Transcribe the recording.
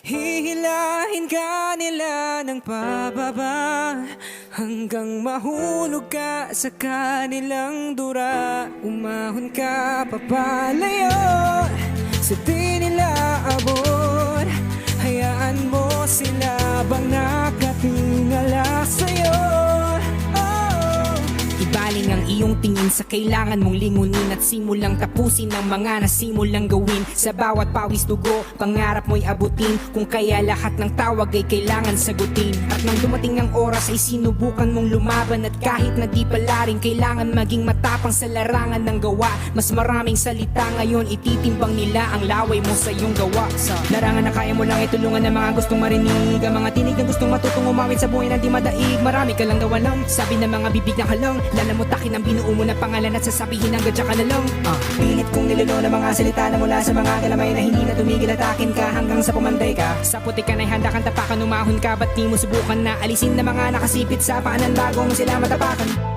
Hihilahin ka nila ng pababa hanggang mahulog ka sa kanilang dura. Umahon ka papalayo sa di nila abot. Hayaan mo sila bang nakatingala sa'yo. Ibaling ang iyong tingin sa kailangan mong lingunin at simulang tapusin ang mga nasimulang gawin. Sa bawat pawis dugo, pangarap mo'y abutin. Kung kaya lahat ng tawag ay kailangan sagutin. At nang dumating ang oras ay sinubukan mong lumaban. At kahit na di pala rin kailangan maging matapang sa larangan ng gawa. Mas maraming salita ngayon ititimbang nila ang laway mo sa iyong gawa. Sa larangan na kaya mo lang itulungan ng mga gustong marinig. Ang mga tinig na gustong matutong umawit sa buhay na di madaig. Marami ka lang daw alam, sabi ng mga bibig na halang. Lalamutakin ang binuo mo na pangalan at sasabihin ang gadya ka na lang. Pilit kong nilolo ng mga salita na mula sa mga galamay na hindi na tumigil at akin ka hanggang sa pumanday ka. Sa puti ka na'y handa kang tapakan, umahon ka, ba't di mo subukan na alisin na mga nakasipit sa paanan bagong sila matapakan.